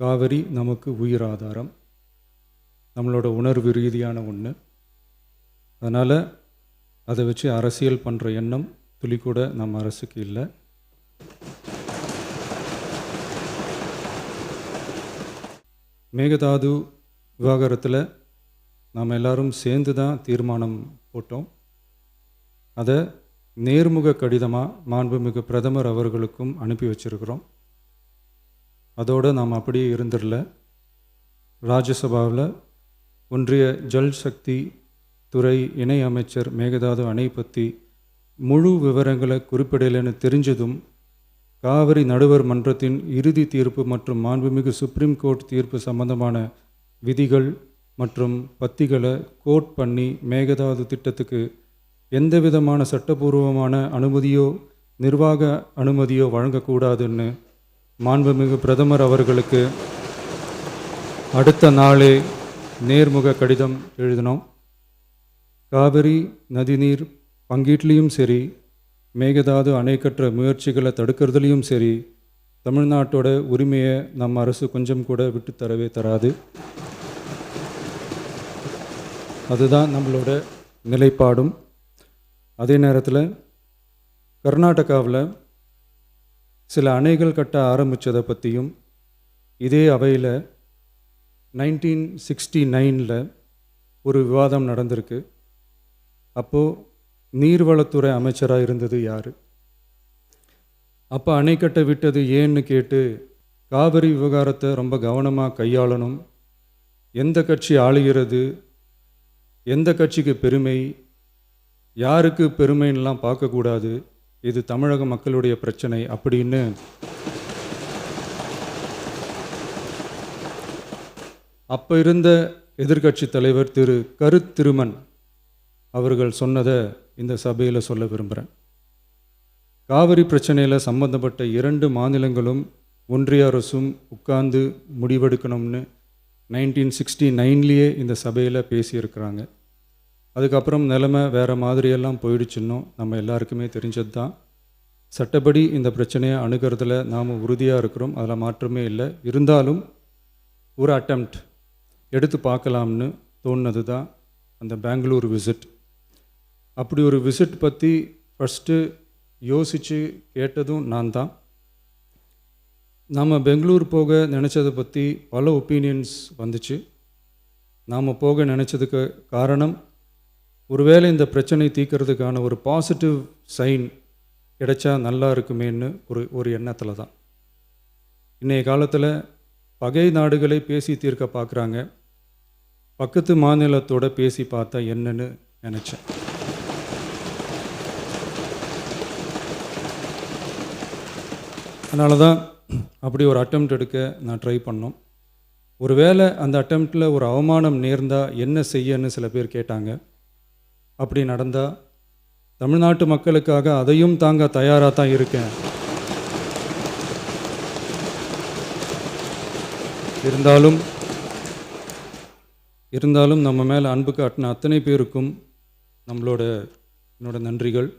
காவிரி நமக்கு உயிர் ஆதாரம், நம்மளோட உணர்வு ரீதியான ஒன்று. அதனால் அதை வச்சு அரசியல் பண்ணுற எண்ணம் துளி கூட நம்ம அரசுக்கு இல்லை. மேகதாது விவகாரத்தில் நாம் எல்லாரும் சேர்ந்து தான் தீர்மானம் போட்டோம். அதை நேர்முக கடிதமாக மாண்புமிகு பிரதமர் அவர்களுக்கும் அனுப்பி வச்சிருக்கிறோம். அதோடு நாம் அப்படியே இருந்துடல. ராஜ்யசபாவில் ஒன்றிய ஜல் சக்தி துறை இணை அமைச்சர் மேகதாது அணை பற்றி முழு விவரங்களை குறிப்பிடலைன்னு தெரிஞ்சதும் காவிரி நடுவர் மன்றத்தின் இறுதி தீர்ப்பு மற்றும் மாண்புமிகு சுப்ரீம் கோர்ட் தீர்ப்பு சம்பந்தமான விதிகள் மற்றும் பத்திகளை கோட் பண்ணி மேகதாது திட்டத்துக்கு எந்த விதமான சட்டபூர்வமான அனுமதியோ நிர்வாக அனுமதியோ வழங்கக்கூடாதுன்னு மாண்புமிகு பிரதமர் அவர்களுக்கு அடுத்த நாளே நேர்முக கடிதம் எழுதினோம். காவிரி நதிநீர் பங்கீட்லேயும் சரி, மேகதாது அணை கட்டுற முயற்சிகளை தடுக்கிறதுலையும் சரி, தமிழ்நாட்டோட உரிமையை நம்ம அரசு கொஞ்சம் கூட விட்டு தரவே தராது. அதுதான் நம்மளோட நிலைப்பாடும். அதே நேரத்தில் கர்நாடகாவில் சில அணைகள் கட்ட ஆரம்பித்ததை பற்றியும் இதே அவையில் 1969 ஒரு விவாதம் நடந்திருக்கு. அப்போது நீர்வளத்துறை அமைச்சராக இருந்தது யார்? அப்போ அணை கட்ட விட்டது ஏன்னு கேட்டு காவிரி விவகாரத்தை ரொம்ப கவனமாக கையாளணும். எந்த கட்சி ஆளுகிறது, எந்த கட்சிக்கு பெருமை, யாருக்கு பெருமைன்னெலாம் பார்க்கக்கூடாது, இது தமிழக மக்களுடைய பிரச்சனை அப்படின்னு அப்போ இருந்த எதிர்க்கட்சி தலைவர் திரு திருமன் அவர்கள் சொன்னதை இந்த சபையில் சொல்ல விரும்புகிறேன். காவிரி பிரச்சனையில் சம்பந்தப்பட்ட 2 மாநிலங்களும் ஒன்றிய அரசும் உட்கார்ந்து முடிவெடுக்கணும்னு 1969 இந்த சபையில் பேசியிருக்கிறாங்க. அதுக்கப்புறம் நிலைமை வேறு மாதிரியெல்லாம் போயிடுச்சுன்னும் நம்ம எல்லாருக்குமே தெரிஞ்சது தான். சட்டப்படி இந்த பிரச்சனையை அணுகிறதுல நாம் உறுதியாக இருக்கிறோம், அதில் மாற்றமே இல்லை. இருந்தாலும் ஒரு அட்டெம்ப்ட் எடுத்து பார்க்கலாம்னு தோணுனது தான் அந்த பெங்களூர் விசிட். அப்படி ஒரு விசிட் பற்றி ஃபஸ்ட்டு யோசித்து கேட்டதும் நான் தான். நாம் பெங்களூர் போக நினச்சதை பற்றி பல ஒப்பீனியன்ஸ் வந்துச்சு. நாம் போக நினச்சதுக்கு காரணம், ஒருவேளை இந்த பிரச்சனை தீர்க்கிறதுக்கான ஒரு பாசிட்டிவ் சைன் கிடைச்சா நல்லா இருக்குமேன்னு ஒரு எண்ணத்தில் தான். இன்றைய காலத்தில் பகை நாடுகளை பேசி தீர்க்க பார்க்குறாங்க, பக்கத்து மாநிலத்தோட பேசி பார்த்தா என்னன்னு நினச்சேன். அதனால தான் அப்படி ஒரு அட்டெம்ப்ட் எடுக்க நான் ட்ரை பண்ணோம். ஒருவேளை அந்த அட்டெம்ப்டில் ஒரு அவமானம் நேர்ந்தால் என்ன செய்யன்னு சில பேர் கேட்டாங்க. அப்படி நடந்தால் தமிழ்நாட்டு மக்களுக்காக அதையும் தாங்க தயாராக தான் இருக்கேன். இருந்தாலும் நம்ம மேலே அன்பு காட்டின அத்தனை பேருக்கும் என்னோட நன்றிகள்.